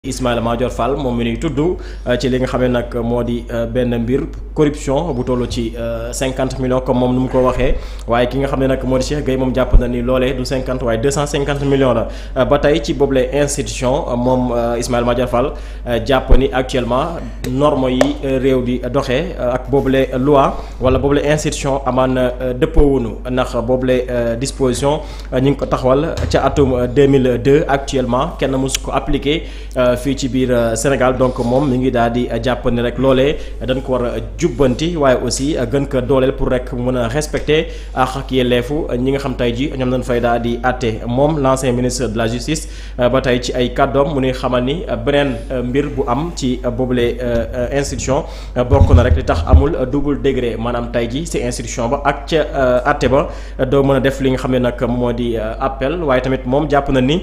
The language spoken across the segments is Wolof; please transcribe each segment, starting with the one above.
Ismaïla Madior Fall moom mi nuy tudd ci li nga xam ne nag moo di benn mbir corruption bu toll ci 50 millions comme moom nu mu ko waxee waaye ki nga xam ne nag moo di Cheikh Gueye moom jàpp na ni loolee du 50 waaye 250 millions la ba tey ci boobule institution moom Ismaïla Madior Fall jàpp ni actuellement normes yi réew di doxee ak boobule loi wala boobule institution amaan dëppoowunu ndax boobule disposition ñu ngi ko taxawal ca atum 2002 actuellement kenn mosu ko appliqué. Fii ci biir Sénégal donc moom mi ngi daal di jàpp ni rek loolee dañ ko war a jubbanti waaye aussi gën ko dooleel pour rek mën a respecter ak yelleefu ñi nga xam tey ji ñoom dañ fay daal di àtte moom l'ancien ministre de la justice ba tey ci ay kàddoom mu nuy xamal ni beneen mbir bu am ci boobule institution bokk na rek li tax amul double degré maanaam tey ji ci institution ba ak ca àtte ba doo mën a def li nga xam ne nag moo di appel waaye tamit moom jàpp na ni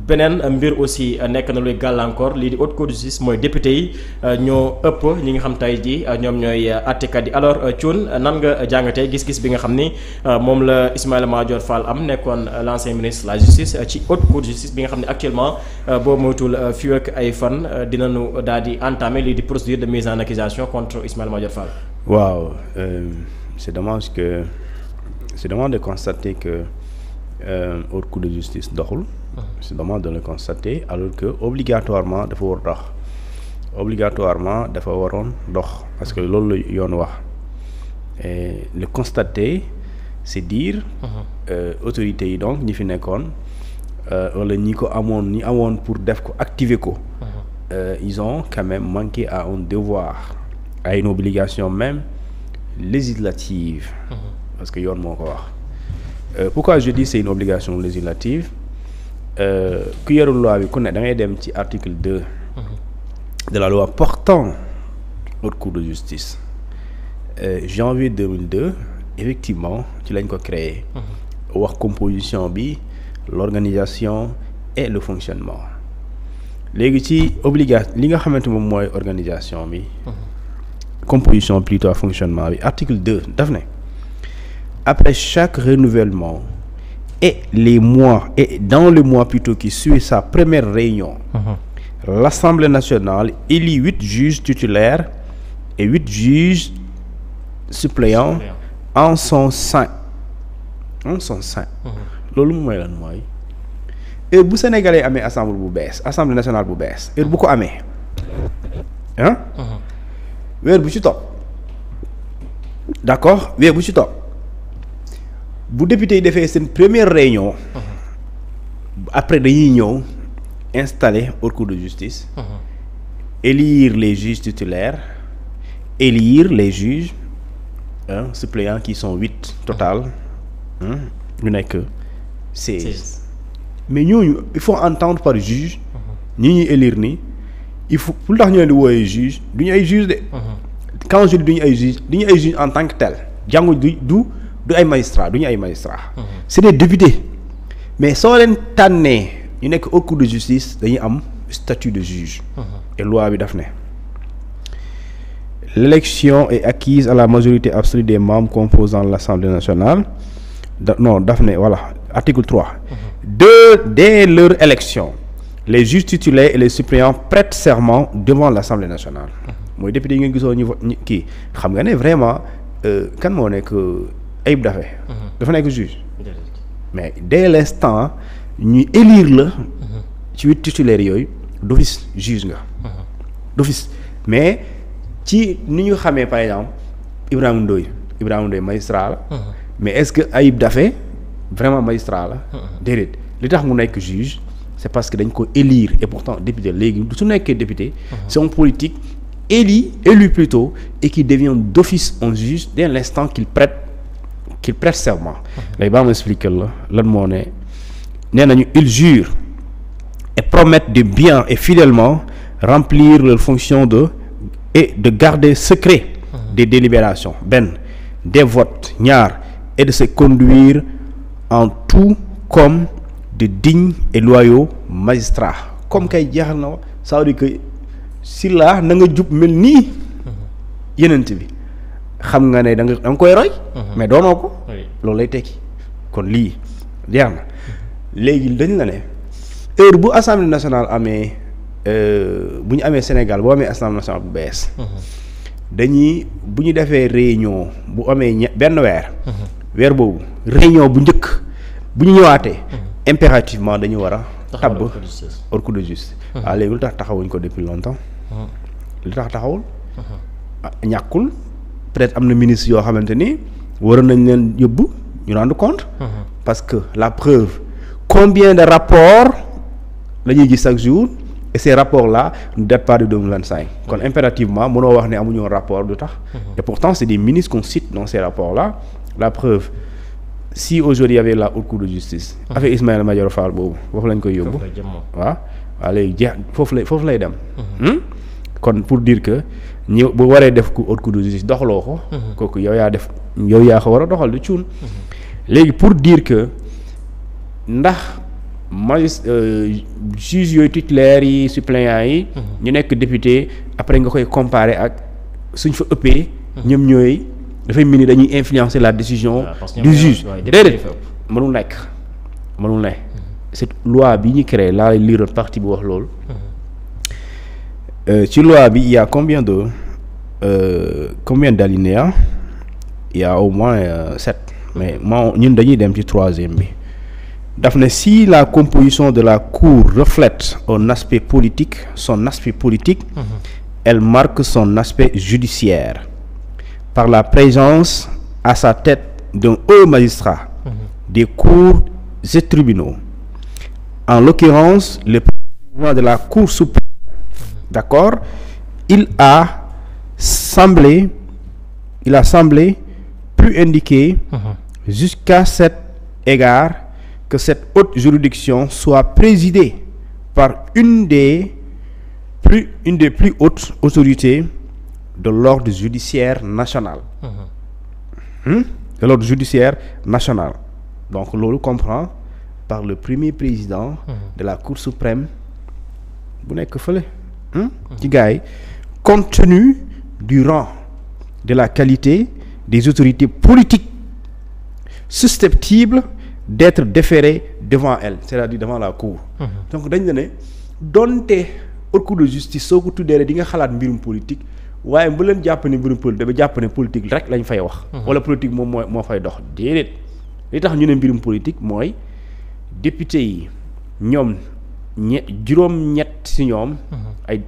beneen mbir aussi nekk na luy gàllankoor lii di haute cour de justice mooy député yi ñoo ëpp ñi nga xam tey ji ñoom ñooy àttekat yi alors Thioune nan nga jàngatee gis-gis bi nga xam ni moom la Ismaïla Madior Fall am nekkoon l'ancien ministre de la justice ci haute cour de justice bi nga xam ne actuellement boo moytul fii ak ay fan dinañu daal di entamer lii di procédure de mise en accusation contre Ismaïla Madior Fall. waaw c'est dommage de constater que haute cour de justice doxul. C'est dommage de le constater alors que obligatoirement dafa waroon dox parce que loolu la yoon wax et le constater c'est dire autorités yi donc ñi fi nekkoon wala ñi amoon pour def ko activer ko ils ont quand même manqué à un devoir à une obligation même législative parce que yoon moo ko wax pourquoi je dis c'est une obligation législative ku yorul loi bi ku ne da ngay dem ci article 2 de la loi portant haute cour de justice janvier 2002 effectivement ci lañ ko créé wax composition bi l'organisation et le fonctionnement léegi ci li nga xamante moom mooy organisation bi composition plutôt fonctionnement bi article 2 daf ne après chaque renouvellement et dans le mois plutôt qui suit sa première réunion, l'Assemblée nationale élit 8 juges titulaires et 8 juges suppléants en son sein. loolu mooy lan mooy heure bu Sénégalais amee assemblée nationale bu bees heure bu ko amee weer bu ci topp d'accord weer bu ci topp bu député yi defee seen première réunion après dañuy ñëw installer haute cour de justice élire les juges titulaires élire les juges suppléants qui sont 8 total ñu nekk 16 mais ñooñu il faut entendre par juge ñi ñuy élire ni il faut pour tax ñoo di wooyee juge du ñu ay juge de quand je dis du ñu ay juge en tant que tel jàngu du ay magistrat du ñu ay magistrat c'est des députés mais soo leen tànnee ñu nekk haute cour de justice dañuy am statut de juge et loi bi daf ne l'élection est acquise à la majorité absolue des membres composant l'Assemblée nationale daf ne voilà article 3 dès leur élection les juges titulaires et les suppléants prêtent serment devant l'Assemblée nationale mooy député yi nga gisoo ñu kii xam nga ne vraiment kan moo nekk Ayib dafa nekk juge mais dès l'instant ñuy élire la ci 8 titulaires yooyu d'office juge nga d'office mais ci ni ñu xamee par exemple Ibrahima Ndoye magistrat la mais est-ce que Ayib Daffé vraiment magistrat la déedéet li tax mu nekk juge c'est parce que dañ ko élire et pourtant député léegi su nekkee député c'est un politique élu plutôt et qui devient d'office un juge dès l'instant qu'il prête serment léegi baa ma expliquer la lan moo nee nañu ils jurent et promettent de bien et fidèlement remplir leurs fonctions et de garder secret des délibérations des votes et de se conduire en tout comme de dignes et loyaux magistrats comme kay jeexal na ça veut dire que si la na nga jub mel nii yenent bi xam nga ne da nga koy roy mais doonoo ko loolu lay tekki kon lii jeex na léegi dañ la ne heure bu assemblée nationale amee bu ñu amee Sénégal boo amee assemblée nationale bu bees. dañuy bu ñu defee réunion bu amee benn weer boobu réunion bu njëkk bu ñu ñëwaatee. impérativement dañu war a. tabb haute cour de justice. waaw léegi lu tax taxawuñ ko depuis longtemps. lu tax taxawul. ñàkkul peut-être am na ministre yoo xamante ni waroon nañ leen yóbbu ñu rendre compte. parce que la preuve combien de rapports la ñuy gis chaque jour et ces rapports là ne datent pas de 2025 kon impérativement mënoo wax ne amuñu woon rapport du tax. et pourtant c'est des ministres qu'on cite dans ces rapports là la preuve si aujourd'hui y avait la haute cour de justice. avec Ismaïla Madior Fall boobu foofu lañ koy yóbbu. waaw léegi jeex foofu lay dem. kon pour dire que ñi bu waree def ku haute cour de justice doxaloo ko. kooku yow yaa ko war a doxal du cuun. léegi pour dire que ndax juges yooyu titulaires yi suppléants yi. ñu nekk député après nga koy comparer ak suñ fa ëppee. ñoom ñooy dafay mel ni dañuy influencer la décision du juge. déedéet mënul nekk cette loi bi ñu créé laa lire partie bi wax loolu. ci loi bi il y a combien d'alinéas? Il y a au moins 7 mais ñun dañuy dem ci 3e bi daf ne si la composition de la cour reflète son aspect politique elle marque son aspect judiciaire par la présence à sa tête d'un haut magistrat des cours et tribunaux en l'occurrence le président de la Cour suprême. D'accord, il a semblé plus indiqué jusqu'à cet égard que cette haute juridiction soit présidée par une des plus hautes autorités de l'ordre judiciaire national. De l'ordre judiciaire national. Donc loolu comprend par le premier président de la Cour suprême bu nekk fële. ci gars yi compte tenu du rang de la qualité des autorités politiques susceptibles d'être déférées devant elle c'est-à-dire devant la cour. donc dañ la ne donte haute cour de justice soo ko tuddee rek di nga xalaat mbirum politique waaye bu leen jàpp ne mbirum politique ba jàpp ne politique rek lañ fay wax. wala politique moom moo fay dox déedéet li tax ñu ne mbirum politique mooy député yi ñoom. juróom-ñett ci ñoom.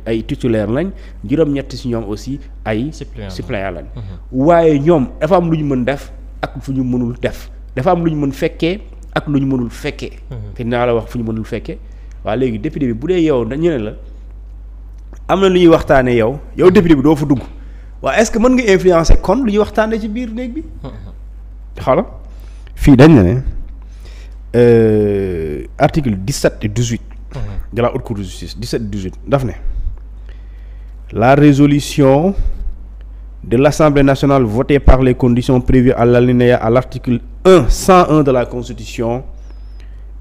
ay titulaire lañ juróom-ñett ci ñoom aussi ay. suppléant lañ. waaye ñoom dafa am lu ñu mën def ak fu ñu mënul def dafa am lu ñu mën fekkee ak lu ñu mënul fekkee. te dinaa la wax fu ñu mënul fekkee waaye léegi député bi bu dee yow dañu ne la am na lu ñuy waxtaanee yow député bi doo fa dugg waaye est-ce que mën nga influencer kon lu ñuy waxtaanee ci biir néeg bi. xala fii dañ ne article 17 et 18. de la haute cour de justice 17-18 daf ne la résolution de l'Assemblée nationale votée par les conditions prévues à l'alinéa à l'article 101 de la Constitution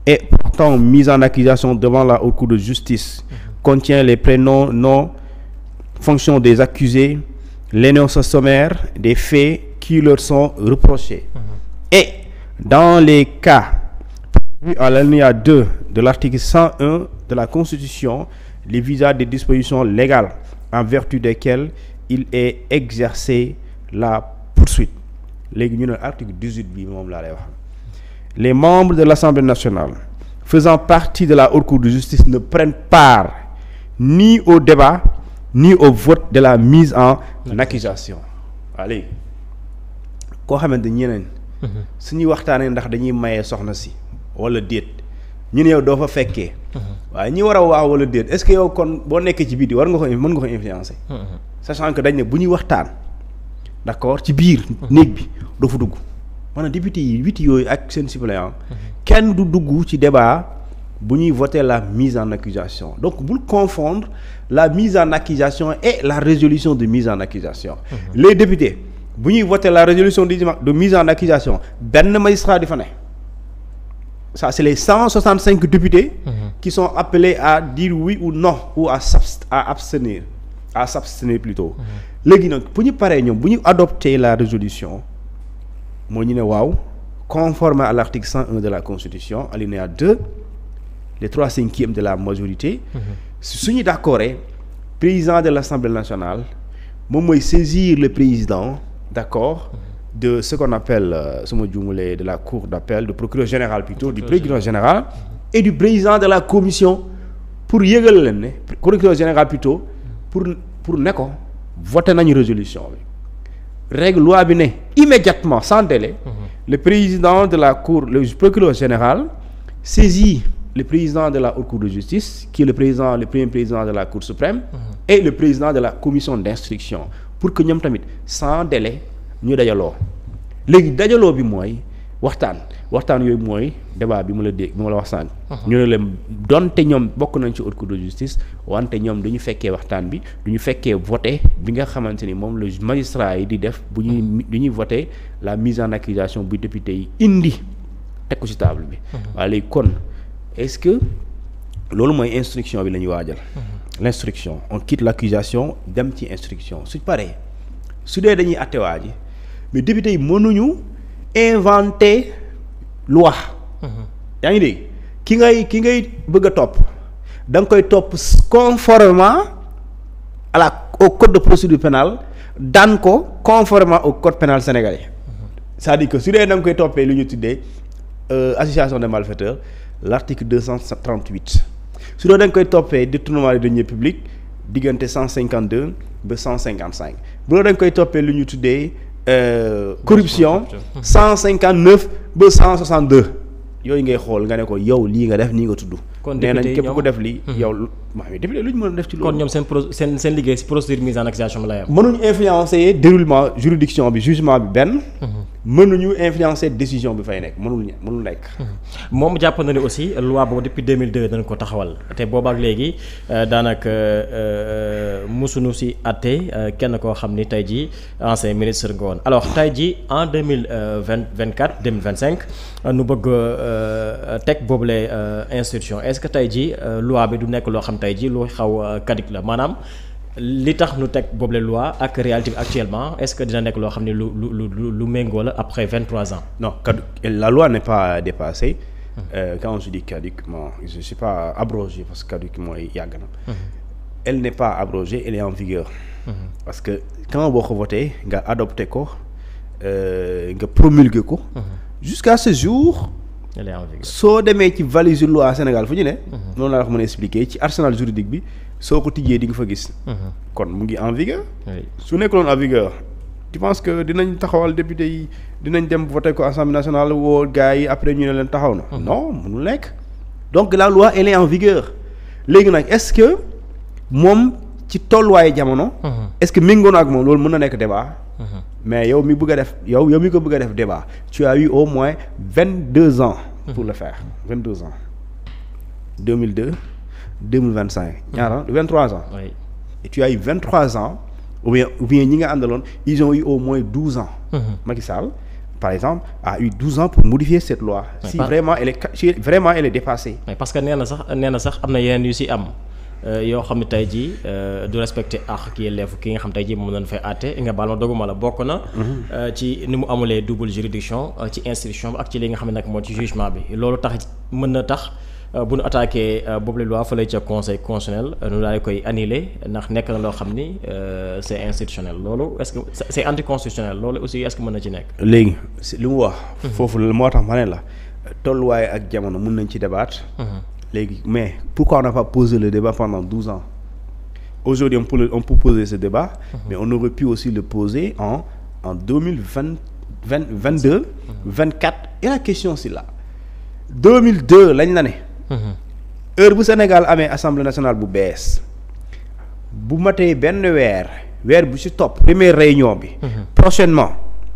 et portant mise en accusation devant la haute cour de justice contient les prénoms, noms, fonctions des accusés, l'énoncé sommaire des faits qui leur sont reprochés. Et dans les cas prévus à l'alinéa 2 de l'article 101 de la Constitution, les visas des dispositions légales en vertu desquelles il est exercé la poursuite. Léegi ñu ne article 18 bi moom laa lay wax. Les membres de l'Assemblée nationale faisant partie de la haute cour de justice ne prennent part ni au débat ni au vote de la mise en accusation. Waa léegi koo xamante ñeneen suñuy waxtaanee ndax dañuy mayee soxna si wala déet ñu ne yow doo fa fekkee waaye ñi war a waaw wala déet est-ce que yow kon boo nekkee ci biti war nga ko mën nga ko influencer sachant que dañ ne bu ñuy waxtaan d'accord ci biir néeg bi doo fa dugg maanaam député yi 8 yooyu ak seen suppléant kenn du dugg ci débat bu ñuy voter la mise en accusation donc bul confondre la mise en accusation et la résolution de mise en accusation les députés bu ñuy voter la résolution de mise en accusation benn magistrat di fa ne ça c'est les 165 députés qui sont appelés à dire oui ou non ou à s'abstenir plutôt léegi nag bu ñu paree ñoom bu ñu adopter la résolution moo ñu ne waaw conforme à l'article 101 de la Constitution alinéa 2 les 3/5 de la majorité suñu d'accord président de l'Assemblée nationale moom mooy saisir le président d'accord de ce qu'on appelle suma juumulee de la cour d'appel, du procureur général plutôt, du procureur général et du président de la commission pour yëgal leen ne procureur général plutôt pour ne ko voté nañu résolution bi règle loi bi ne immédiatement sans délai le président de la cour, le procureur général saisit le président de la haute cour de justice qui est le premier président de la cour suprême et le président de la commission d'instruction pour que ñoom tamit sans délai ñu dajaloo léegi dajaloo bi mooy waxtaan yooyu mooy débat bi mu la wax sànq. ñu ne leen donte ñoom bokk nañ ci haute cour de justice wante ñoom du ñu fekkee waxtaan bi du ñu fekkee voté bi nga xamante ni moom la magistrat yi di def du ñuy voté la mise en accusation bu député yi indi teg ko ci table bi. waaye léegi kon est-ce que loolu mooy instruction bi la ñuy waajal. L'instruction on quitte l'accusation dem ci instruction su paree su dee dañuy attewaa ji mais député yi mënuñu inventer loi. yaa ngi dégg ki ngay bëgg a topp da nga koy topp conformément au code de procédure pénale daan ko conformément au code pénal sénégalais c'est-à-dire que su dee da nga koy toppee lu ñu tuddee association de malfaiteurs l'article 238 su dee da nga koy toppee détournement de deniers publics diggante 152 ba 155 bu dee da nga koy toppee lu ñu tuddee corruption 159 ba 162 yooyu ngay xool nga ne ko yow lii nga def nii nga tudd. kon nee nañ képp ku def lii. yow waaw mais député lu ñu mën a def ci loolu. kon ñoom seen liggéey ci procédure mise en accusation bi la yam. mënuñu influencer déroulement juridiction bi jugement bi benn. mënuñu influencer décision bi fay nekk mënul nekk. moom jàpp na ni aussi loi boobu depuis 2002 dañ ko taxawal te boobaak léegi daanaka mosuñu ci àtte kenn koo xam ni tey jii ancien ministre nga woon alors tey jii en 2025 nu bëgg teg boobule institution est-ce que tey jii loi bi du nekk loo xam tey jii lu xaw caduc la maanaam li tax nu teg boobule loi ak réalité bi actuellement est-ce que dina nekk loo xam ne lu méngoo la après 23 ans. Non, la loi n'est pas dépassée. Quand je dis caduc, je ne suis pas abrogé parce que caduc mooy yàgg na. Elle n'est pas abrogée, elle est en vigueur. Parce que quand boo ko voté nga adopté ko nga promulgué ko. Jusqu'à ce jour. elle est en vigueur soo demee ci valise loi Sénégal fu ñu ne. noonu laa wax mën a expliquer ci arsenal juridique bi soo ko tijjee di nga fa gis. kon mu ngi en vigueur. su nekkoon en vigueur. tu penses que dinañ taxawal député yi dinañ dem voter ko assemblée nationale woo gars yi après ñu ne leen taxaw na. non mënul nekk. donc la loi elle est en vigueur léegi nag est-ce que moom ci tolluwaayu jamono. est-ce que méngoo na ak moom loolu mën na nekk débat. mais yow mi bëgg a def yow mi ko bëgg a def débat tu as eu au moins 22 ans. pour le faire 22 ans. 2002 2025. ñaata 23 ans. oui. et tu as eu 23 ans. ou bien ñi nga àndaloon ils ont eu au moins 12 ans. Macky Sall par exemple a eu 12 ans pour modifier cette loi. si vraiment elle est dépassée. mais parce que nee na sax am na yeneen yu si am yoo xam ne tey jii du respecter ak ki yelleefu ki nga xam tey jii moom lañ fay àtte nga baal ma doguma la bokk na. ci ni mu amulee double juridiction ci instruction bi ak ci li nga xam ne nag moo ci jugement bi loolu tax mën na tax. bu ñu attaqué boobu la loi fële ca conseil constitutionnel nu daal di koy annulé ndax nekk na loo xam ni c'est institutionnel loolu est-ce que c'est anticonstitutionnel loolu aussi est-ce que mën na ci nekk. léegi li mu wax. foofu moo tax ma ne la tolluwaay ak jamono mën nañ ci débattre. léegi mais pourquoi on n'a pas posé le débat pendant 12 ans aujourd'hui on peut poser ce débat. mais on aurait pu aussi le poser en 2022. 24 et la question c'est là 2002 lañ la ne. heure bu Sénégal amee assemblée nationale bu bees bu matee benn weer bu ci topp première réunion bi. prochainement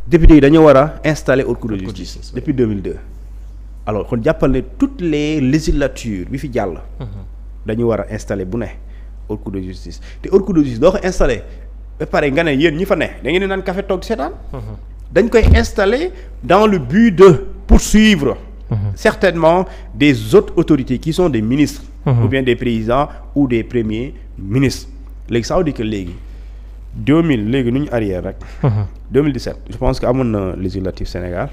député yi dañoo war a installer haute cour de justice depuis 2002. alors kon jàppal ne toutes les législatures bi fi jàll. dañu war a installer bu ne haute cour de justice te haute cour de justice doo ko installer ba pare nga ne yéen ñi fa ne da ngeen di naan café toog seetaan. dañ koy installer dans le but de poursuivre. Certainement des autres autorités qui sont des ministres. Ou bien des présidents ou des premiers ministres. léegi ça veut dire que léegi 2000 léegi nu ñu arrière rek. 2017 je pense que amoon na législative Sénégal.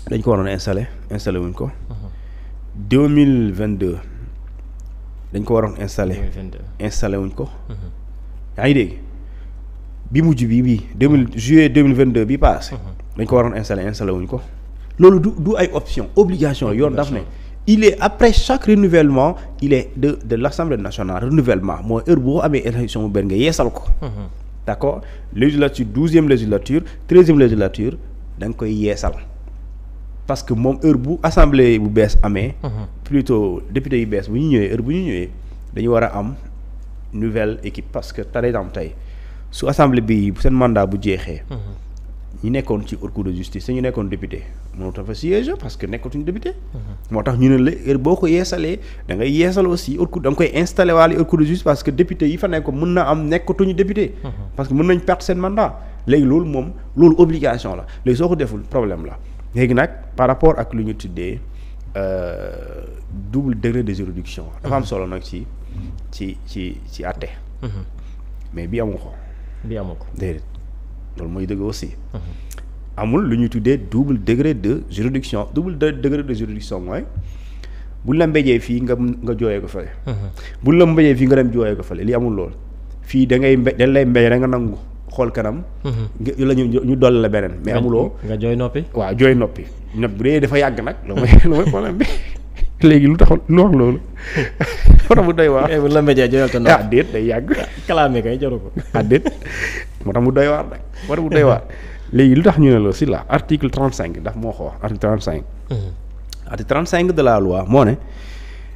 dañ ko waroon installé wuñ ko. 2022 dañ ko waroon installé wuñ ko. yaa ngi dégg bi mujj bii juillet 2022 bi passé. dañ ko waroon installé wuñ ko. loolu du ay option obligation yoon daf ne il est après chaque renouvellement il est de l'Assemblée nationale renouvellement mooy heure boo amee élection bu benn nga yeesal ko. d'accord législature 12e législature 13e législature da nga koy yeesal parce que moom heure bu assemblée bu bees amee. plutôt député yu bees bu ñu ñëwee dañu war a am nouvelle équipe parce que par exemple tey su assemblée bi seen mandat bu jeexee. ñi nekkoon ci haute cour de justice te ñu nekkoon député moo tax fa siège parce que nekkatuñu député. moo tax ñu ne la heure boo ko yeesalee da ngay yeesal aussi haute cour da nga koy installé waale haute cour de justice parce que député yi fa nekk mën na am nekkatuñu député. parce que mën nañ perdre seen mandat. léegi loolu obligation la léegi soo ko deful problème la léegi nag par rapport ak lu ñu tuddee double degré de juridiction. dafa am solo nag ci àtte. mais bi amu ko. déedéet. loolu mooy dëgg aussi. amul lu ñuy tuddee double degré de juridiction mooy buñ la mbéjee fii nga jooyee ko fële. buñ la mbéjee fii nga dem jooyee ko fële li amul lool fii dañ lay mbéj rek nga nangu xool kanam. la ñu dolli la beneen. mais amuloo nga jooy noppi. waaw jooy noppi bu dee dafa yàgg nag loolu mooy problème bi léegi lu tax lu wax loolu. moo tax mu doy waar. bu la mbéjee jooyal ko noppi. déet day yàgg. kalaame kay jaru ko. déet moo tax mu doy waar nag moo tax mu doy waar léegi lu tax ñu ne la si la article 35 daf moo ko wax article 35. article 35 de la loi moo ne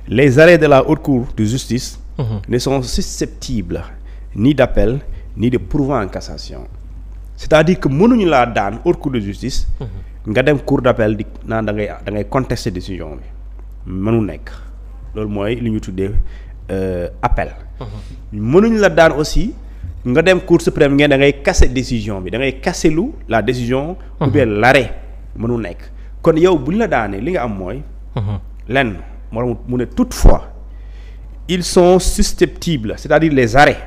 les arrêts de la haute cour de justice. ne sont susceptibles ni d'appel ni de pourvoi en cassation. c'est-à-dire que mënuñu laa daan haute cour de justice. nga dem cour d'appel di naan da ngay contester décision bi mënu nekk loolu mooy li ñu tuddee appel. mënuñu la daan aussi. nga dem cour suprême ngeen da ngay casser décision bi da ngay casser lu la décision. ou bien l'arrêt mënu nekk. kon yow bu ñu la daanee li nga am mooy. lenn moo mu ne toutefois ils sont susceptibles c'est-à-dire les arrêts.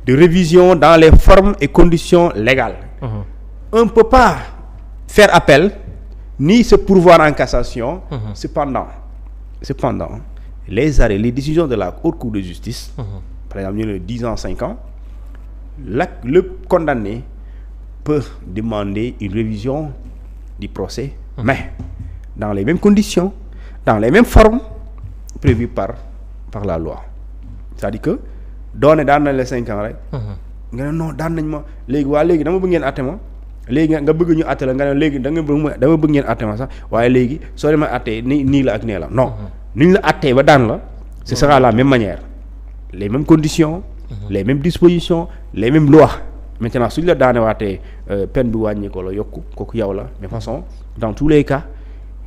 de révision dans les formes et conditions légales. On ne peut pas faire appel ni se pourvoir en cassation. Cependant les arrêts les décisions de la haute cour de justice. par exemple ñu ne 10 ans 5 ans. le condamné peut demander une révision du procès, mais dans les mêmes conditions, dans les mêmes formes prévues par la loi. C'est-à-dire que doone daan nañ la 5 ans rek. nga ne non daan nañ ma léegi dama bëgg ngeen àtte ma léegi nga bëgg ñu àtte la nga ne léegi dama bëgg ngeen àtte ma sax waaye léegi soo demee àttee nii la ak nee la non ni ñu la àttee ba daan la ce sera la même manière les mêmes conditions. les mêmes dispositions les mêmes lois maintenant suñu la daanewaatee peine bi wàññi ko la yokku kooku yow la mais façon dans tous les cas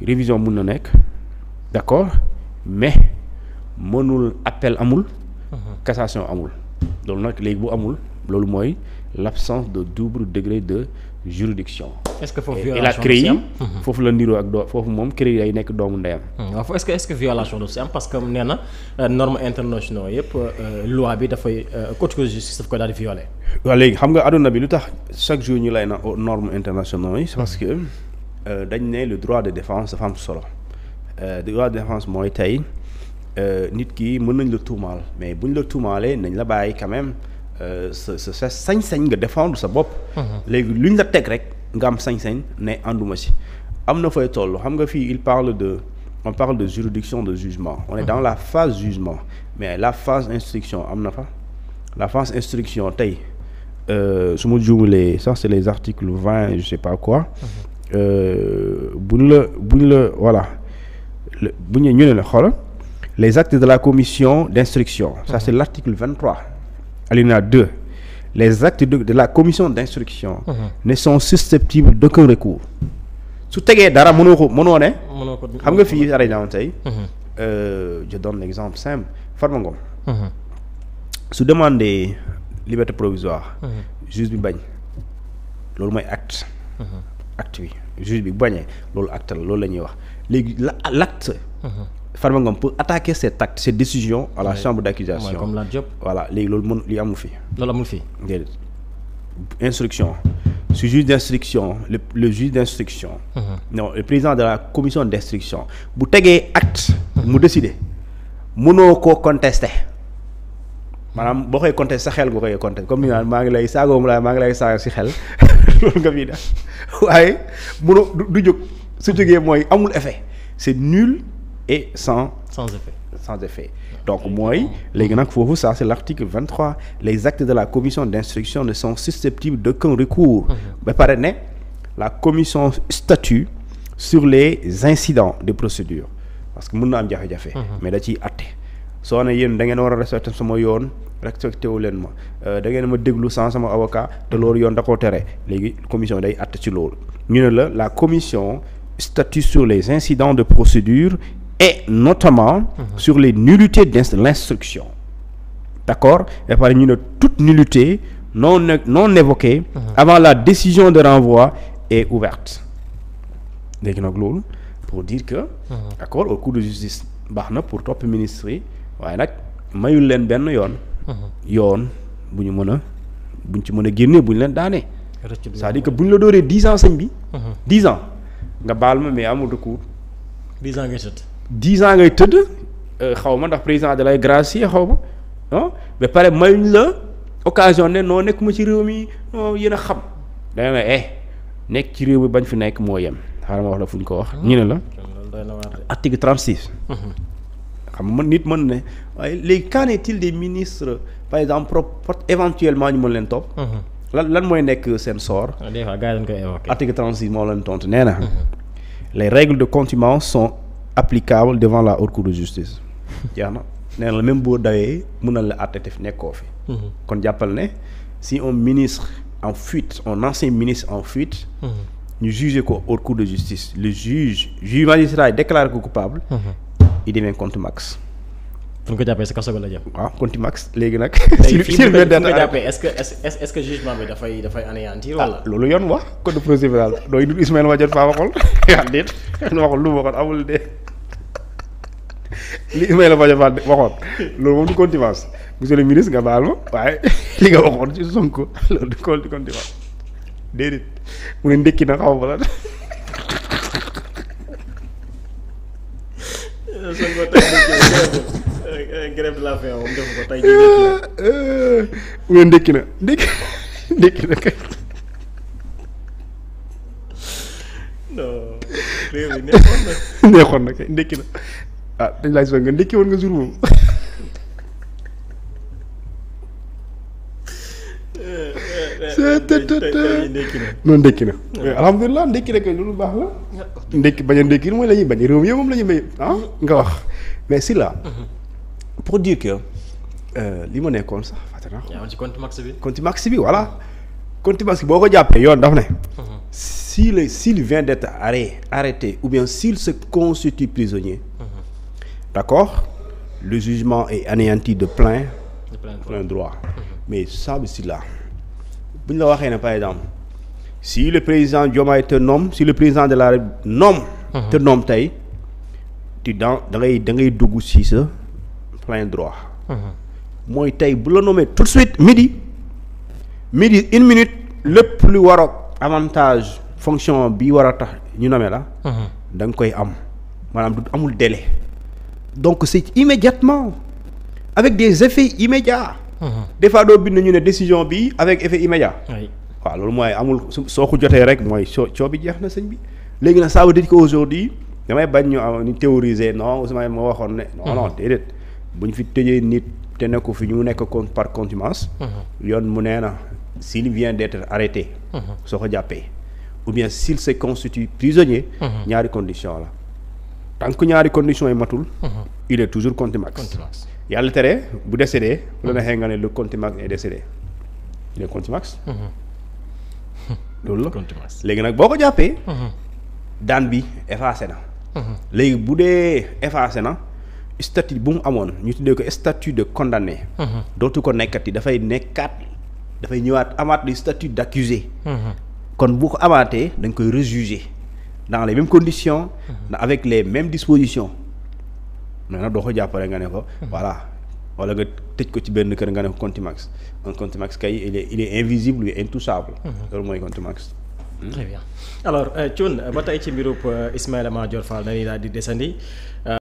révision mun na nekk d'accord mais mënul appel amul. cassation amul. loolu nag léegi bu amul loolu mooy l'absence de double degré de juridiction. est-ce que foofu violation du si am foofu la niroo ak foofu moom CREI day nekk doomu ndeyam. waaw est-ce que violation du si am parce que nee na normes internationaux yëpp loi bi dafay code de justice daf ko daal di violer. waaw léegi xam nga adduna bi lu tax chaque jour ñu lay na normes internationaux yi c'est parce que dañ ne le droit de défense dafa am solo droit de défense mooy tey nit ki mën nañ la tuumaal mais buñ la tuumaalee nañ la bàyyi quand même sa sañ-sañ nga défendre sa bopp. léegi luñ la teg rek. nga am sañ-sañ ne ànduma si am na fay toll xam nga fii on parle de juridiction de jugement on est dans la phase jugement mais la phase instruction am na fa la phase instruction tey su ma juumalee ça c'est les articles 20 je sais pas quoi buñ la voilà ñu ne la xoolal les actes de la commission d'instruction ça c'est l'article 23 alinéa 2 les actes de la commission d'instruction ne sont susceptibles d'aucun recours su tegee dara mënoo ne xam nga fii par exemple tey je donne l'exemple simple Farba Ngom su demandé liberté provisoire juge bi bañ loolu mooy acte bi juge bi bañee loolu acte la loolu la ñuy wax léegi l'acte Farba Ngom peut attaquer cet acte cette décision à la chambre d'accusation comme la Diop voilà léegi loolu li amul fii loolu amul fii déedéet instruction su juge d'instruction le juge d'instruction non le président de la commission d'instruction bu tegee acte mu décider mënoo koo contester maanaam boo koy contester sa xel nga koy contester comme ni naan maa ngi lay saaga si xel loolu nga fiy def waaye mënoo du jóg su jógee mooy amul effet c'est nul et sans effet donc mooy léegi nag foofu ça c'est l'article 23 les actes de la commission d'instruction ne sont susceptibles d'aucun recours ba pare ne la commission statue sur les incidents de procédure parce que mën na am jafe-jafe mais da ciy atte soo ne yéen da ngeen war a respecter sama yoon respecté wu leen ma da ngeen ma déglu sans sama avocat te loolu yoon da koo tere léegi commission day atte ci loolu ñu ne la commission statue sur les incidents de procédure et notamment sur les nullités de l'instruction d'accord et par ñu ne toute nullité non évoquée avant la décision de renvoi est ouverte léegi nag loolu pour dire que d'accord au cours de justice baax na pour topp ministre yi waaye nag mayul leen benn yoon bu ñu mën a buñ ci mën a génnee bu ñu leen daanee c'est-à-dire que bu ñu la dooree 10 ans sëñ bi 10 ans nga baal ma mais amul recours 10 ans ngay tëdd 10 ans ngay tëdd xaw ma ndax président da lay gracier xaw ma ah ba pare mayuñ la occasion ne noo nekk ma ci réew mi non yéen a xam danga ne nekk ci réew mi bañ fi nekk moo yem xaaral ma wax la fu ñu ko wax ñu ne la article 36 xam nga nit mën ne waaye léegi qu'en est-il des ministres par exemple éventuellement ñu mën leen topp lan mooy nekk seen sort des fois gars yi dañ koy évoquer article 36 moo leen tontu nee na les règles de contumace sont applicables devant la haute cour de justice jeex na nee na la même boo dawee mën na la àtte te nekkoo fi kon jàppal ne si un ministre en fuite un ancien ministre en fuite ñu jugé ko haute cour de justice le juge magistrat yi déclaré ko coupable il devient contumax. fu ñu ko jàppee si kaso ba la jëm. waaw contumax léegi nag. si fu ñu ko jàppee est-ce que jugement bi dafay anéantir wala. loolu yoon wax code procédural dooy dul Ismaïla Madior Fall waxul yaa déet waxul lu mu waxoon amul de li Ismaïla Madior Fall waxoon loolu moom du contumace monsieur le ministre nga baal ma waaye li nga waxoon ci Sonko loolu du contumace déedéet mu ne ndekki na xaw ma la. Sonko tey grève de la faim moom def ko tey jii mu ne ndekki na kay. non réew mi neexoon na kay ndekki na ah dañ laaj soog nga ndekki woon nga jour moom. noonu ndekki na alhamdulilah ndekki na kay loolu baax la ndekki bañ a ndekki mooy la ñuy bañ réew mi moom la ñuy bañ nga wax mais si là pour dire que li ma nekkoon sax fàtte naa yaa ci contumace bi voilà contumace bi boo ko jàppee yoon daf ne s'il vient d'être arrêté ou bien s'il se constitue prisonnier d'accord le jugement est anéanti de plein droit mais ça bi si là bu ñu la waxee ne par exemple si le président Diomaye te nomme si le président de la République nomme te nomme tey da ngay dugg ci sa plein droit mooy tey bu la nommé tout de suite midi 1 minute lépp lu war a avantage fonction bi war a tax ñu nommé la da nga koy am maanaam du amul délai donc c'est immédiatement avec des effets immédiats des fois doo bind ñu ne décision bi avec effet immédiat waaw loolu mooy amul soo ko jotee rek mooy coo bi jeex na sëñ bi léegi nag ça veut dire que aujourd'hui damay bañ ñu théoriser non Ousmane moo waxoon ne non déedéet bu ñu fi tëjee nit te nekku fi ñu nekk par contumace yoon mu nee na s'il vient d'être arrêté soo ko jàppee ou bien s'il se constitue prisonnier ñaari condition la tant que ñaari conditions yi matul il est toujours contumax yàlla tere bu décédé bu la neexee nga ne le contumax est décédé il est contumax loolu la léegi nag boo ko jàppee daan bi effacé na léegi bu dee effacé na statut bu mu amoon ñu tuddee ko statut de condamné dootu ko nekkati dafay ñëwaat amaat le statut d'accusé kon bu ko amaatee dañ koy rejuger dans les mêmes conditions avec les mêmes dispositions maintenant doo ko jàppale nga ne ko voilà wala nga tëj ko ci benn kër nga ne ko contumax un contumax kay il est invisible et intouchable loolu mooy contumax. Très bien alors Thioune ba tey ci mbirub Ismaïla Madior Fall dañuy daal di desandi